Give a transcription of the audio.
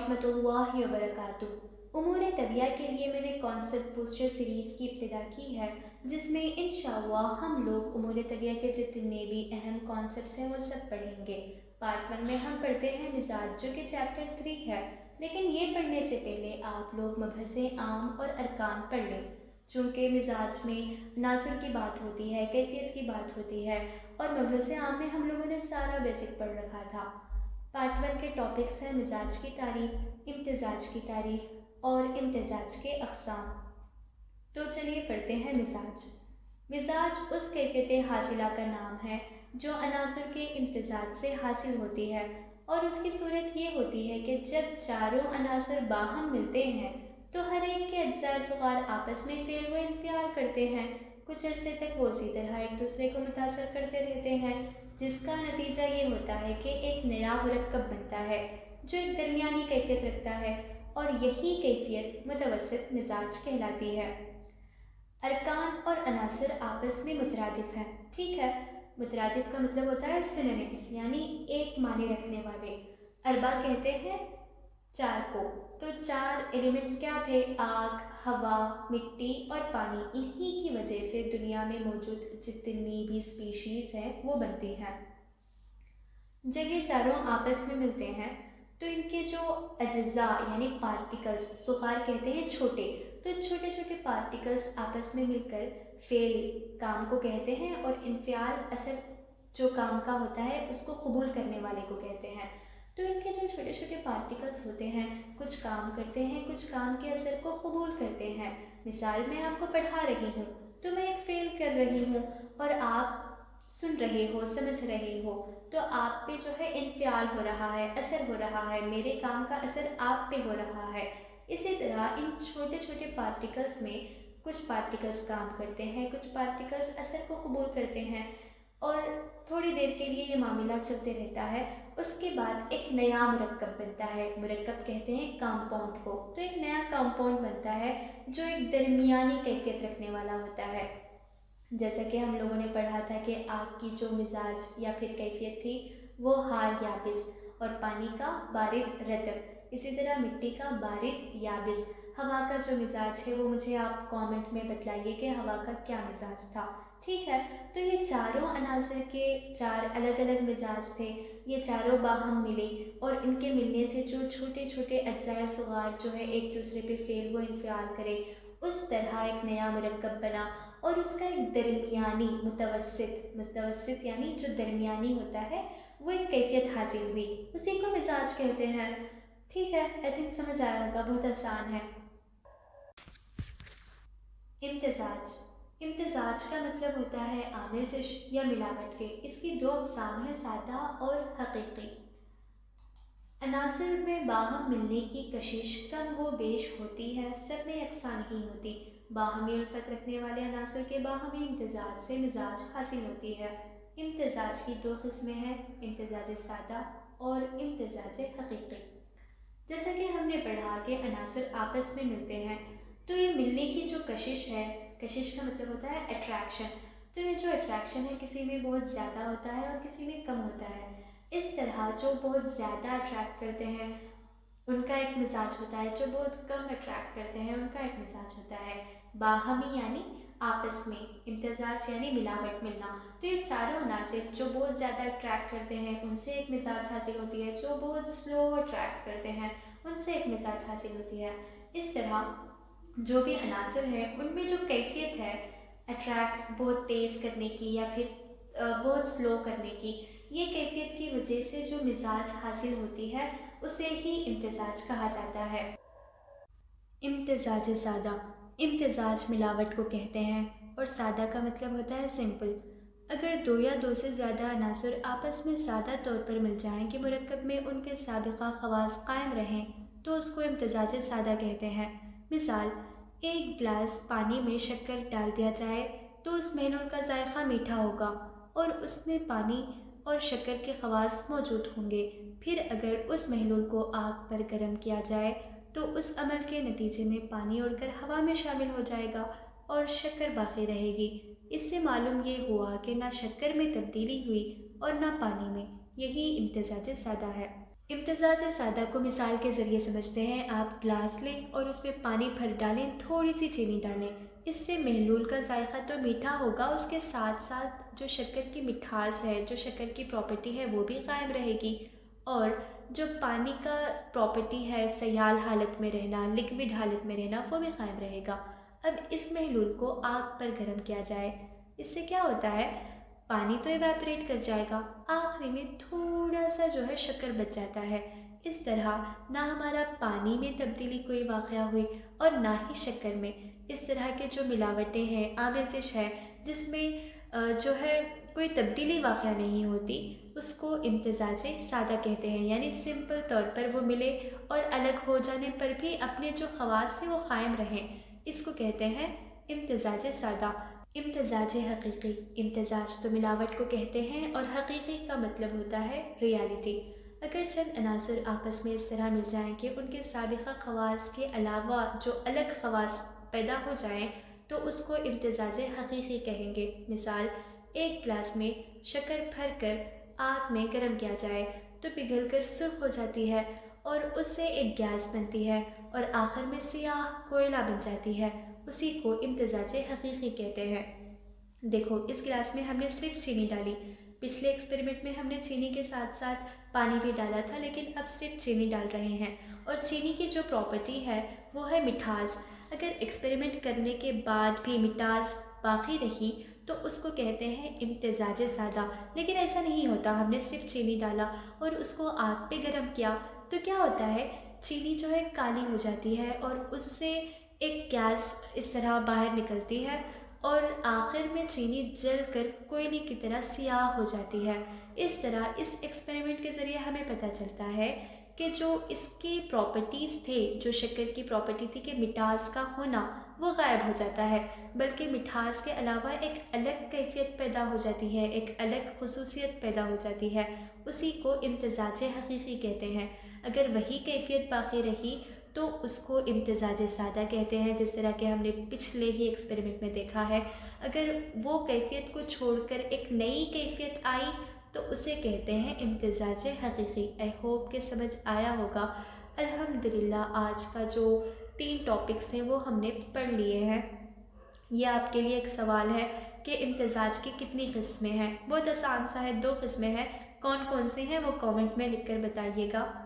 वरहमतुल्लाहि वबरकातुहू। उमूर तबिया के लिए मैंने कॉन्सेप्ट बूस्टर सीरीज़ की इब्तिदा की है, जिसमें इंशाअल्लाह हम लोग उमूर तबिया के जितने भी अहम कॉन्सेप्ट्स हैं वो सब पढ़ेंगे। पार्ट 1 में हम पढ़ते हैं मिजाज, जो कि चैप्टर 3 है, लेकिन ये पढ़ने से पहले आप लोग मबहसे आम और अरकान पढ़ लें। चूँकि मिजाज में अनासर की बात होती है, कैफियत की बात होती है, और मबहसे आम में हम लोगों ने सारा बेसिक पढ़ रखा था। पार्ट 1 के टॉपिक्स हैं मिजाज की तारीफ, इम्तिजाज की तारीफ और इम्तिजाज के अक़साम। तो चलिए पढ़ते हैं मिजाज। मिजाज उस कैफियत हासिला का नाम है जो अनासर के इम्तिजाज से हासिल होती है, और उसकी सूरत ये होती है कि जब चारों अनासर बाहम मिलते हैं तो हर एक के अज्ज़ाए सुगार आपस में फेल व इन्फियाल करते हैं। कुछ अरसे तक वो इसी तरह एक दूसरे को मुतासर करते रहते हैं, जिसका नतीजा ये होता है कि एक नया मुरक्कब बनता है जो एक दरमियानी कैफियत रखता है, और यही कैफियत मुतवस्सित मिजाज कहलाती है। अरकान और अनासर आपस में मुतरादिफ हैं, ठीक है। मुतरादिफ का मतलब होता है सिनोनिम्स, यानी एक माने रखने वाले। अरबा कहते हैं चार को। तो चार एलिमेंट्स क्या थे? आग, हवा, मिट्टी और पानी। इन्हीं की वजह से दुनिया में मौजूद जितनी भी स्पीशीज़ हैं वो बनती हैं। जब ये चारों आपस में मिलते हैं तो इनके जो अज्जा यानी पार्टिकल्स, सुखार कहते हैं छोटे, तो छोटे छोटे पार्टिकल्स आपस में मिलकर फेल काम को कहते हैं, और इन्फियाल असर जो काम का होता है उसको कबूल करने वाले को कहते हैं। तो इनके जो छोटे छोटे पार्टिकल्स होते हैं कुछ काम करते हैं, कुछ काम के असर को कबूल करते हैं। मिसाल मैं आपको पढ़ा रही हूँ तो मैं एक फेल कर रही हूँ और आप सुन रहे हो, समझ रहे हो, तो आप पे जो है इन्फियाल हो रहा है, असर हो रहा है, मेरे काम का असर आप पे हो रहा है। इसी तरह इन छोटे छोटे पार्टिकल्स में कुछ पार्टिकल्स काम करते हैं, कुछ पार्टिकल्स असर को कबूल करते हैं, और थोड़ी देर के लिए ये मामला चलते रहता है। उसके बाद एक नया मुरक्कब बनता है। मुरक्कब कहते हैं कंपाउंड को। तो एक नया कंपाउंड बनता है जो एक दरमियानी कैफियत रखने वाला होता है। जैसा कि हम लोगों ने पढ़ा था कि आग की जो मिजाज या फिर कैफियत थी वो हार याबिस, और पानी का बारिद रतब। इसी तरह मिट्टी का बारिद याबिस। हवा का जो मिजाज है वो मुझे आप कमेंट में बतलाइए कि हवा का क्या मिजाज था, ठीक है। तो ये चारों अनासर के चार अलग अलग मिजाज थे। ये चारों बाहम मिले, और इनके मिलने से जो छोटे छोटे अज्जाए सुगार जो है एक दूसरे पे फेल व इन्फियाल करे, उस तरह एक नया मुरक्कब बना, और उसका एक दरमियानी मुतवस्सित यानी जो दरमियानी होता है वो एक कैफियत हासिल हुई। उसी को मिजाज कहते हैं, ठीक है। आई थिंक समझ आया होगा, बहुत आसान है। इम्तिजाज। इम्तिजाज का मतलब होता है आमेज़िश या मिलावट के। इसकी दो अक़साम हैं, सादा और हकीकी। अनासर में बाहम मिलने की कशिश कम व बेश होती है, सब में यकसां नहीं होती। बाहमी उल्फत रखने वाले अनासर के बाहमी इम्तिजाज से मिजाज हासिल होती है। इम्तिजाज की दो किस्में हैं, इम्तिजाज सादा और इम्तिजाज हकीकी। जैसा कि हमने पढ़ा कि अनासर आपस में मिलते हैं, तो ये मिलने की जो कशिश है, कशिश का मतलब होता है अट्रैक्शन। तो ये जो अट्रैक्शन है किसी में बहुत ज़्यादा होता है और किसी में कम होता है। इस तरह जो बहुत ज़्यादा अट्रैक्ट करते हैं उनका एक मिजाज होता है, जो बहुत कम अट्रैक्ट करते हैं उनका एक मिजाज होता है। बाहमी यानी आपस में, इम्तिजाज यानी मिलावट मिलना। तो ये चारों अनासिर जो बहुत ज़्यादा अट्रैक्ट करते हैं उनसे एक मिजाज हासिल होती है, जो बहुत स्लो अट्रैक्ट करते हैं उनसे एक मिजाज हासिल होती है। इस तरह जो भी अनासर है उनमें जो कैफियत है अट्रैक्ट बहुत तेज़ करने की या फिर बहुत स्लो करने की, ये कैफियत की वजह से जो मिजाज हासिल होती है उसे ही इम्तिजाज कहा जाता है। इम्तिजाज सादा। इम्तिजाज मिलावट को कहते हैं, और सादा का मतलब होता है सिंपल। अगर दो या दो से ज़्यादा अनासर आपस में सादा तौर पर मिल जाएं कि मुरक्कब में उनके साबिक़ा ख़वास कायम रहें, तो उसको इम्तिजाज सादा कहते हैं। मिसाल, एक गिलास पानी में शक्कर डाल दिया जाए तो उस महलूल का जायका मीठा होगा और उसमें पानी और शक्कर के ख़वास मौजूद होंगे। फिर अगर उस महलूल को आग पर गर्म किया जाए तो उस अमल के नतीजे में पानी उड़कर हवा में शामिल हो जाएगा और शक्कर बाकी रहेगी। इससे मालूम ये हुआ कि ना शक्कर में तब्दीली हुई और ना पानी में। यही इम्तिजाज सादा है। इम्तज़ाज सादा को मिसाल के ज़रिए समझते हैं। आप ग्लास लें और उसमें पानी भर डालें, थोड़ी सी चीनी डालें। इससे महलूल का जायका तो मीठा होगा, उसके साथ साथ जो शक्कर की मिठास है, जो शक्कर की प्रॉपर्टी है, वो भी कायम रहेगी। और जो पानी का प्रॉपर्टी है, सयाल हालत में रहना, लिक्विड हालत में रहना, वो भी कायम रहेगा। अब इस महलूल को आग पर गर्म किया जाए। इससे क्या होता है, पानी तो इवेपोरेट कर जाएगा, आखिरी में थोड़ा सा जो है शक्कर बच जाता है। इस तरह ना हमारा पानी में तब्दीली कोई वाक़या हुई और ना ही शक्कर में। इस तरह के जो मिलावटें हैं, आमेज़िश है, जिसमें जो है कोई तब्दीली वाक़या नहीं होती, उसको इम्तिज़ाज सादा कहते हैं। यानी सिंपल तौर पर वो मिले और अलग हो जाने पर भी अपने जो ख़वास थे वो क़ायम रहें, इसको कहते हैं इम्तिज़ाज सादा। इम्तिज़ाज हकीकी, इम्तिज़ाज तो मिलावट को कहते हैं और हकीकी का मतलब होता है रियलिटी। अगर चंद अनासर आपस में इस तरह मिल जाएं कि उनके साबिक़ा ख़वास के अलावा जो अलग ख़वास पैदा हो जाएं, तो उसको इम्तिज़ाज हकीकी कहेंगे। मिसाल, एक गिलास में शक्कर भर कर आग में गर्म किया जाए तो पिघल कर सुर्ख हो जाती है और उससे एक गैस बनती है और आखिर में सियाह कोयला बन जाती है। उसी को इम्तिज़ाज हकीकी कहते हैं। देखो, इस गिलास में हमने सिर्फ चीनी डाली। पिछले एक्सपेरिमेंट में हमने चीनी के साथ साथ पानी भी डाला था, लेकिन अब सिर्फ चीनी डाल रहे हैं। और चीनी की जो प्रॉपर्टी है वो है मिठास। अगर एक्सपेरिमेंट करने के बाद भी मिठास बाकी रही तो उसको कहते हैं इम्तिज़ाज सादा। लेकिन ऐसा नहीं होता, हमने सिर्फ चीनी डाला और उसको आग पे गर्म किया तो क्या होता है, चीनी जो है काली हो जाती है और उससे एक गैस इस तरह बाहर निकलती है और आखिर में चीनी जलकर कोयले की तरह सियाह हो जाती है। इस तरह इस एक्सपेरिमेंट के ज़रिए हमें पता चलता है कि जो इसके प्रॉपर्टीज़ थे, जो शक्कर की प्रॉपर्टी थी कि मिठास का होना, वो गायब हो जाता है, बल्कि मिठास के अलावा एक अलग कैफियत पैदा हो जाती है, एक अलग खुसूसियत पैदा हो जाती है। उसी को इम्तिज़ाज हकीकी कहते हैं। अगर वही कैफियत बाकी रही तो उसको इम्तिज़ाज सादा कहते हैं, जिस तरह के हमने पिछले ही एक्सपेरिमेंट में देखा है। अगर वो कैफियत को छोड़कर एक नई कैफियत आई तो उसे कहते हैं इम्तिज़ाज हकीकी। आई होप कि समझ आया होगा। अल्हम्दुलिल्लाह, आज का जो 3 टॉपिक्स हैं वो हमने पढ़ लिए हैं। ये आपके लिए एक सवाल है कि इम्तिज़ाज की कितनी किस्में हैं। बहुत आसान सा है, 2 किस्में हैं। कौन कौन से हैं वो कमेंट में लिख कर बताइएगा।